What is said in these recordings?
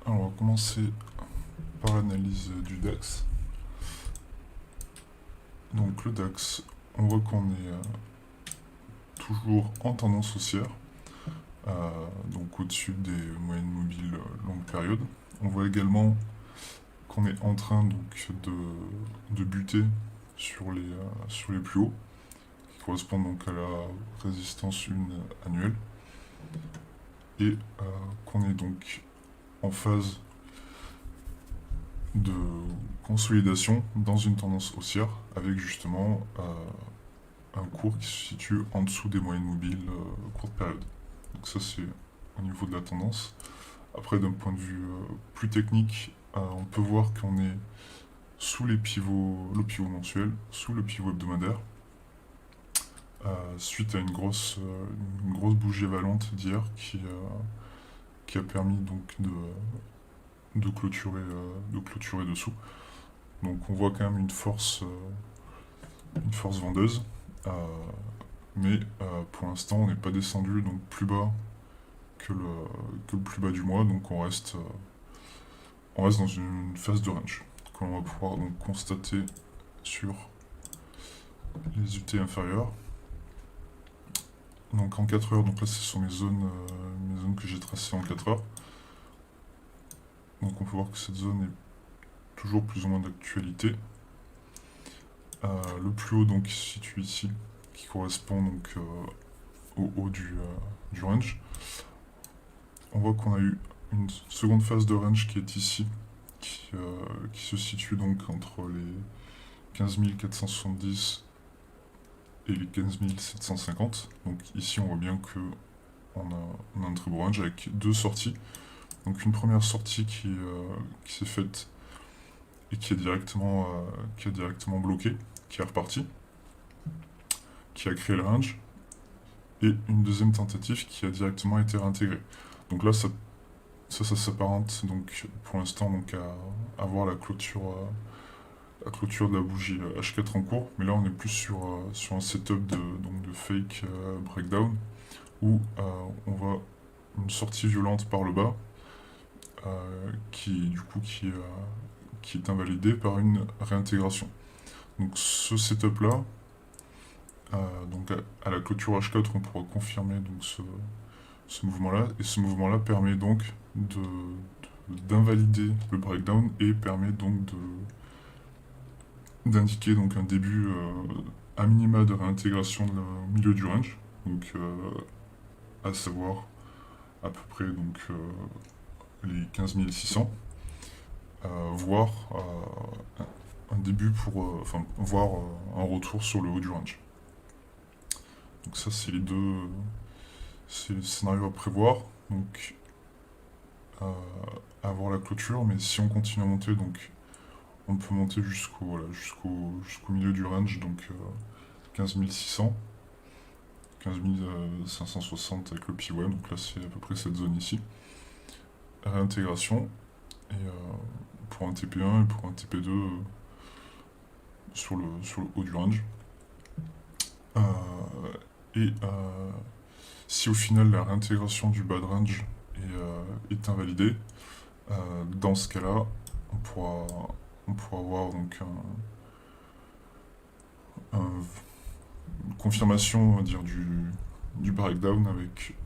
Alors, on va commencer par l'analyse du DAX. Donc le DAX, on voit qu'on est toujours en tendance haussière, donc au-dessus des moyennes mobiles longue période. On voit également qu'on est en train donc de buter sur les plus hauts, qui correspondent donc à la résistance 1 annuelle, et qu'on est donc en phase de consolidation dans une tendance haussière, avec justement un cours qui se situe en dessous des moyennes mobiles courte période. Donc ça c'est au niveau de la tendance. Après d'un point de vue plus technique, on peut voir qu'on est sous le pivot mensuel, sous le pivot hebdomadaire, suite à une grosse bougie avalante d'hier qui a permis donc de clôturer dessous. Donc on voit quand même une force vendeuse. Euh, mais pour l'instant on n'est pas descendu donc plus bas que le plus bas du mois, donc on reste dans une phase de range que l'on va pouvoir donc constater sur les UT inférieures. Donc en 4 heures, donc là ce sont mes zones que j'ai tracées en 4 heures. Donc on peut voir que cette zone est toujours plus ou moins d'actualité. Le plus haut donc se situe ici, qui correspond donc au haut du range. On voit qu'on a eu une seconde phase de range qui est ici, qui se situe donc entre les 15 470 et les 15 750. Donc ici on voit bien que on a un très beau range avec deux sorties. Donc une première sortie qui s'est faite et qui a directement bloqué, qui est reparti, qui a créé le range, et une deuxième tentative qui a directement été réintégrée. Donc là ça s'apparente donc pour l'instant donc à voir la clôture de la bougie H4 en cours, mais là on est plus sur un setup de fake breakdown où on voit une sortie violente par le bas qui est invalidée par une réintégration. Donc ce setup là, donc à la clôture H4 on pourra confirmer donc ce mouvement là, et ce mouvement là permet donc d'invalider le breakdown et permet donc d'indiquer donc un début à minima de réintégration au milieu du range, donc à savoir à peu près donc les 15 600, voire un début pour voire un retour sur le haut du range. Donc ça c'est le scénario à prévoir, donc à voir la clôture, mais si on continue à monter, donc on peut monter jusqu'au milieu du range, donc 15 600, 15 560 avec le PWM, donc là c'est à peu près cette zone ici. Réintégration, et pour un TP1 et pour un TP2 sur le haut du range. Et si au final la réintégration du bas de range est invalidée, dans ce cas-là, on pourra avoir donc une confirmation, on va dire, du breakdown avec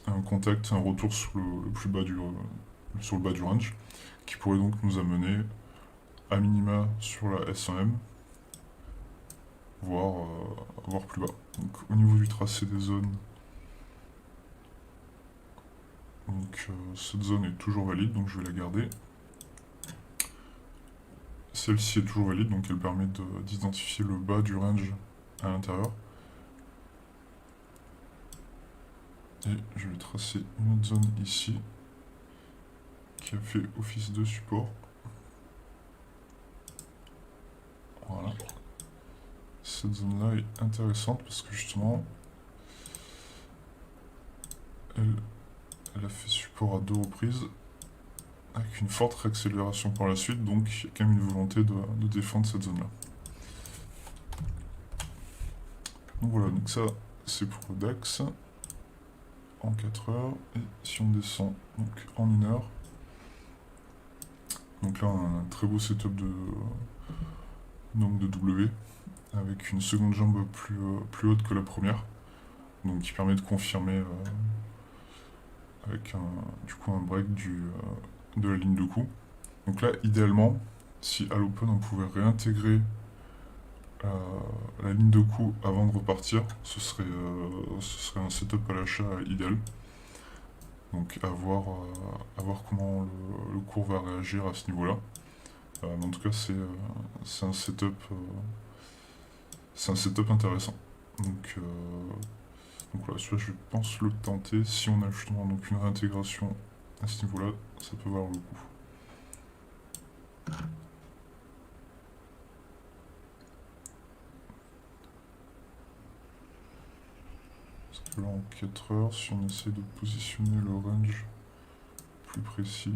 un contact, un retour sur le plus bas sur le bas du range, qui pourrait donc nous amener à minima sur la S1M, voire plus bas. Donc au niveau du tracé des zones, donc cette zone est toujours valide, donc je vais la garder. Celle-ci est toujours valide, donc elle permet d'identifier le bas du range à l'intérieur. Et je vais tracer une autre zone ici, qui a fait office de support. Voilà. Cette zone-là est intéressante parce que justement, elle a fait support à 2 reprises, avec une forte réaccélération par la suite, donc il y a quand même une volonté de défendre cette zone-là. Donc voilà, donc ça c'est pour le DAX en 4 heures, et si on descend donc en 1 heure, Donc là, on a un très beau setup de W, avec une seconde jambe plus haute que la première, donc qui permet de confirmer avec un break de la ligne de coup. Donc là, idéalement, si à l'open on pouvait réintégrer la ligne de coup avant de repartir, ce serait un setup à l'achat idéal. Donc à voir comment le cours va réagir à ce niveau-là. Mais en tout cas, c'est un setup intéressant. Donc voilà, celui-là, je pense le tenter. Si on a justement donc une réintégration à ce niveau-là, ça peut valoir le coup. Parce que là, en 4 heures, si on essaie de positionner le range plus précis,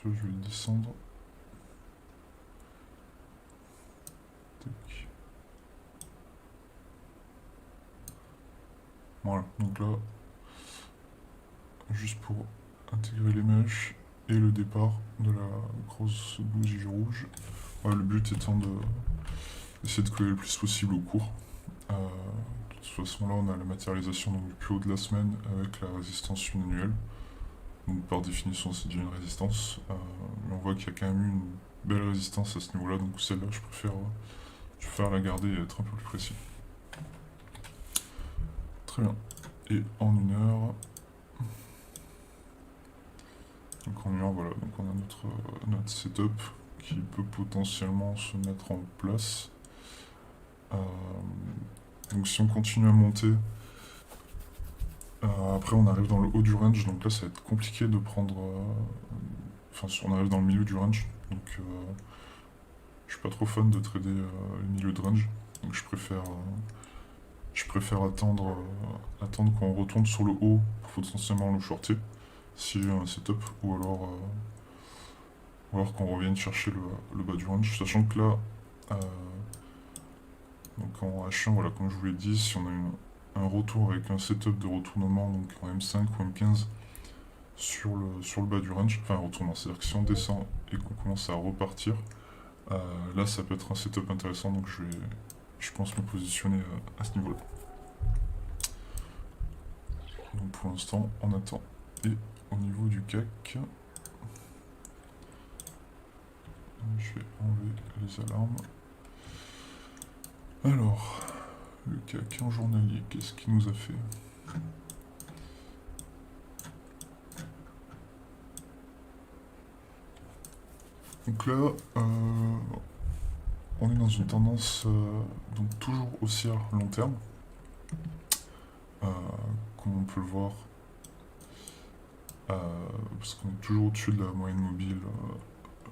je vais descendre. Tac. Voilà, donc là, juste pour intégrer les mèches et le départ de la grosse bougie rouge. Ouais, le but étant d'essayer de coller le plus possible au cours. De toute façon, là, on a la matérialisation donc, du plus haut de la semaine avec la résistance annuelle. Donc par définition, c'est déjà une résistance. Mais on voit qu'il y a quand même eu une belle résistance à ce niveau-là. Donc celle-là, je préfère la garder et être un peu plus précis. Très bien. Et en 1 heure... Donc en 1 heure, voilà. Donc on a notre setup qui peut potentiellement se mettre en place. Donc si on continue à monter, après on arrive dans le haut du range, donc là ça va être compliqué de prendre... Enfin on arrive dans le milieu du range, donc je suis pas trop fan de trader le milieu de range, donc je préfère attendre qu'on retourne sur le haut pour potentiellement le shorter, si j'ai un setup, ou alors qu'on revienne chercher le bas du range, sachant que là... Donc en H1, voilà, comme je vous l'ai dit, si on a un retour avec un setup de retournement, donc en M5 ou M15 sur le bas du range, enfin un retournement, c'est-à-dire que si on descend et qu'on commence à repartir, là ça peut être un setup intéressant, donc je pense me positionner à ce niveau-là. Donc pour l'instant, on attend. Et au niveau du CAC, je vais enlever les alarmes. Alors, le CAC en journalier, qu'est-ce qu'il nous a fait? Donc là, on est dans une tendance donc toujours haussière long terme, comme on peut le voir, parce qu'on est toujours au-dessus de la moyenne mobile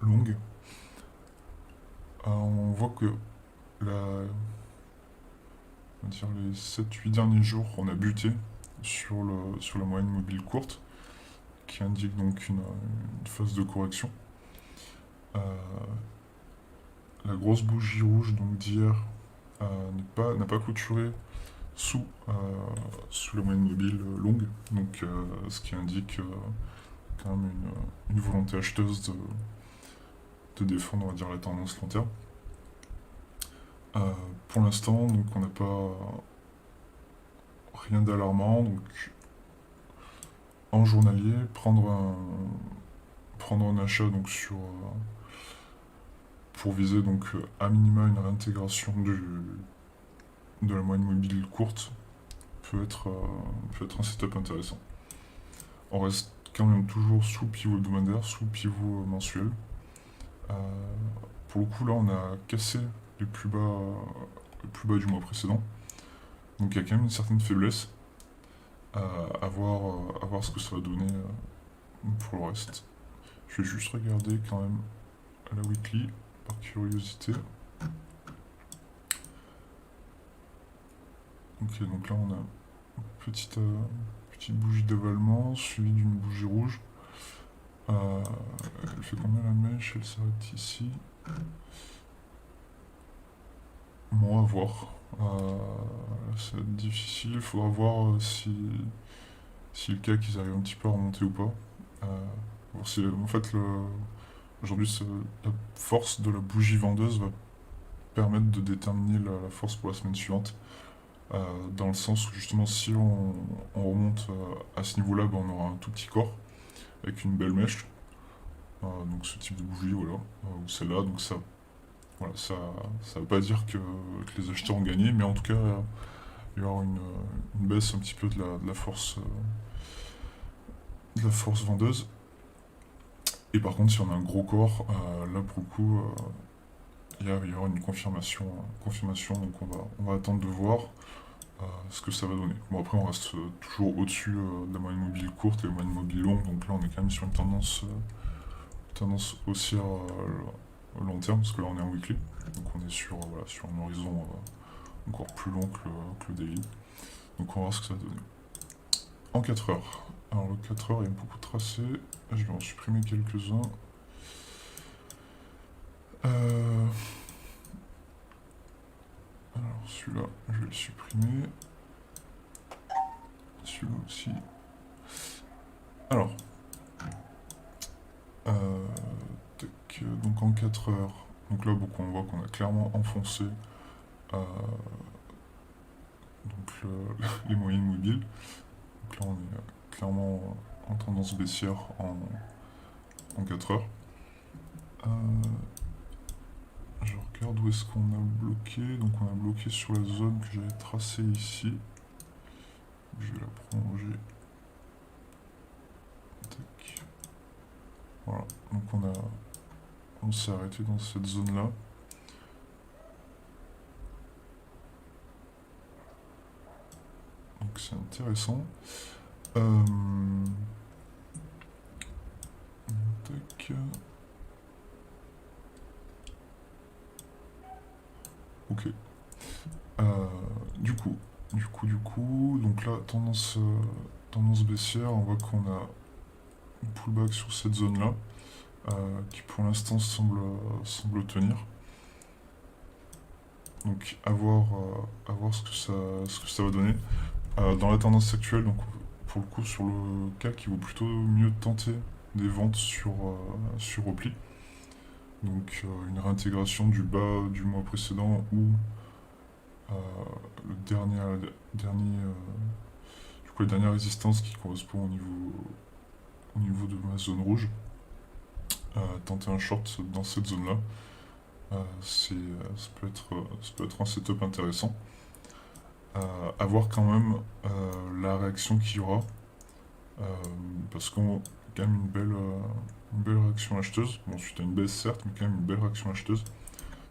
longue. On voit que on va dire les 7-8 derniers jours, on a buté sur la moyenne mobile courte, qui indique donc une phase de correction. La grosse bougie rouge donc d'hier n'a pas clôturé sous la moyenne mobile longue, donc ce qui indique quand même une volonté acheteuse de défendre, on va dire, la tendance long terme. Pour l'instant, donc on n'a pas rien d'alarmant, donc en journalier, prendre un achat donc pour viser donc à minima une réintégration de la moyenne mobile courte peut être un setup intéressant. On reste quand même toujours sous pivot hebdomadaire, sous pivot mensuel. Pour le coup là on a cassé les plus bas du mois précédent. Donc il y a quand même une certaine faiblesse. À voir ce que ça va donner pour le reste. Je vais juste regarder quand même la weekly par curiosité. Ok, donc là on a une petite bougie d'avalement suivie d'une bougie rouge. Elle fait combien la mèche? Elle s'arrête ici. Bon, à voir. C'est difficile, il faudra voir si le cas qu'ils arrivent un petit peu à remonter ou pas. Voir si, en fait, aujourd'hui, la force de la bougie vendeuse va permettre de déterminer la force pour la semaine suivante. Dans le sens où justement si on remonte à ce niveau-là, ben, on aura un tout petit corps avec une belle mèche. Donc ce type de bougie, voilà, ou celle-là, donc ça, voilà, ça veut pas dire que les acheteurs ont gagné, mais en tout cas, il y aura une baisse un petit peu de la force vendeuse. Et par contre, si on a un gros corps, là pour le coup, il y aura une confirmation, donc on va attendre de voir ce que ça va donner. Bon, après, on reste toujours au-dessus de la moyenne mobile courte et la moyenne mobile longue, donc là, on est quand même sur une tendance haussière long terme, parce que là, on est en weekly, donc on est sur un horizon encore plus long que le daily. Donc, on va voir ce que ça va donner. En 4 heures. Alors, le 4 heures, il y a beaucoup de tracés. Je vais en supprimer quelques-uns. Alors, celui-là, je vais le supprimer. Celui-là aussi. Alors, donc en 4 heures, donc là on voit qu'on a clairement enfoncé donc les moyennes mobiles. Donc là on est clairement en tendance baissière en 4 heures. Je regarde où est-ce qu'on a bloqué. Donc on a bloqué sur la zone que j'avais tracée ici. Je vais la prolonger. Tac. Voilà, donc on s'est arrêté dans cette zone-là. Donc c'est intéressant. Tac. Ok. Donc là, tendance baissière, on voit qu'on a une pullback sur cette zone-là, qui pour l'instant semble tenir. Donc à voir ce que ça va donner. Dans la tendance actuelle, donc pour le coup sur le CAC, il vaut plutôt mieux tenter des ventes sur repli. Donc une réintégration du bas du mois précédent ou le dernier la dernière résistance qui correspond au niveau de ma zone rouge. Tenter un short dans cette zone-là, ça peut être un setup intéressant. À voir quand même la réaction qu'il y aura, parce qu'on a quand même une belle réaction acheteuse. Bon, suite à une baisse certes, mais quand même une belle réaction acheteuse.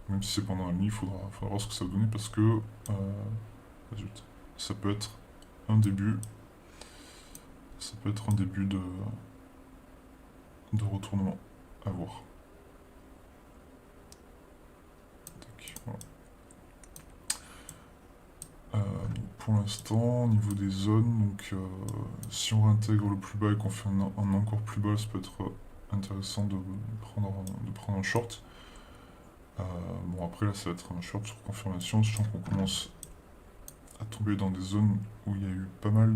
Même si c'est pendant la nuit, il faudra voir ce que ça va donner, parce que ça peut être un début. Ça peut être un début de retournement. À voir. Tac, voilà. Pour l'instant, au niveau des zones, donc si on réintègre le plus bas et qu'on fait un encore plus bas, ça peut être intéressant de prendre un short. Bon, après là, ça va être un short sur confirmation, sachant qu'on commence à tomber dans des zones où il y a eu pas mal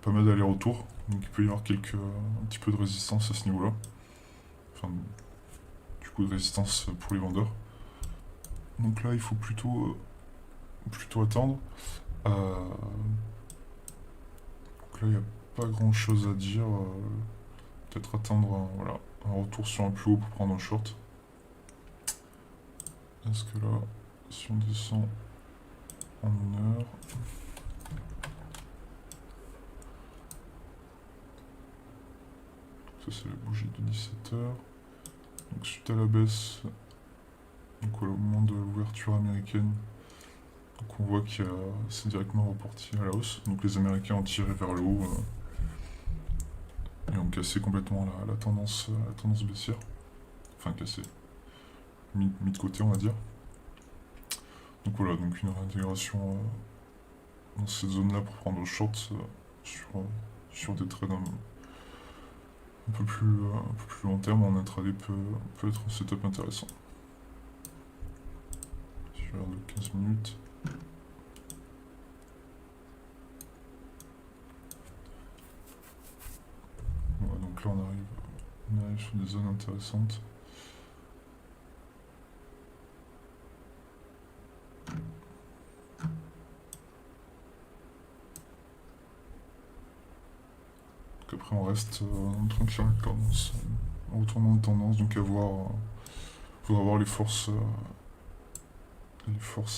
d'allers-retours, donc il peut y avoir un petit peu de résistance à ce niveau-là. Enfin, du coup, de résistance pour les vendeurs. Donc là, il faut plutôt attendre. Donc là, il n'y a pas grand chose à dire. Peut-être attendre un retour sur un plus haut pour prendre un short. Est-ce que là, si on descend en 1 heure. Ça, c'est la bougie de 17h. Donc, suite à la baisse, donc au moment de l'ouverture américaine, donc on voit que c'est directement reparti à la hausse. Donc les Américains ont tiré vers le haut et ont cassé complètement la tendance baissière. Enfin cassé. Mis de côté, on va dire. Donc voilà, donc une réintégration dans cette zone-là pour prendre le short sur des trades un peu plus long terme en intraday peut être un setup intéressant. valeur de 15 minutes. Ouais, donc là on arrive sur des zones intéressantes. Donc après on reste en train de faire une tendance, un retournement de tendance, donc à voir, faudra voir les forces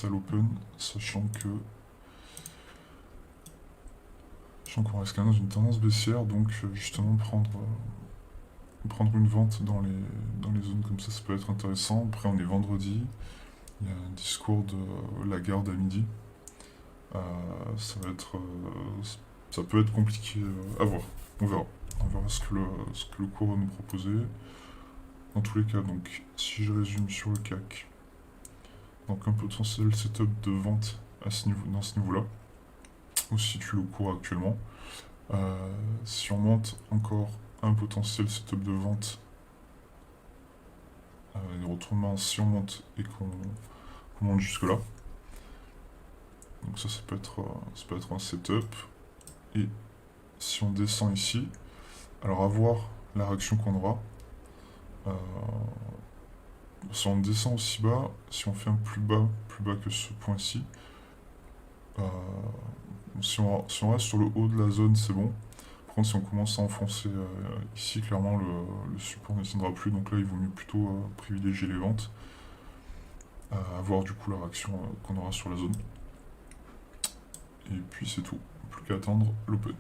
à l'open, sachant qu'on reste quand même dans une tendance baissière, donc justement prendre une vente dans les zones comme ça peut être intéressant. Après on est vendredi, il y a un discours de Lagarde à midi. Ça peut être compliqué à voir. On verra. On verra ce que le cours va nous proposer. Dans tous les cas, donc si je résume sur le CAC, donc un potentiel setup de vente dans ce niveau-là, où se situe le cours actuellement. Si on monte encore un potentiel setup de vente, des retournements si on monte et qu'on monte jusque là. Donc ça peut être un setup. Et si on descend ici, alors à voir la réaction qu'on aura. Si on descend aussi bas, si on fait un plus bas que ce point-ci, si on reste sur le haut de la zone, c'est bon. Par contre, si on commence à enfoncer ici, clairement, le support ne descendra plus. Donc là, il vaut mieux plutôt privilégier les ventes. À voir du coup la réaction qu'on aura sur la zone. Et puis c'est tout. Plus qu'à attendre l'open.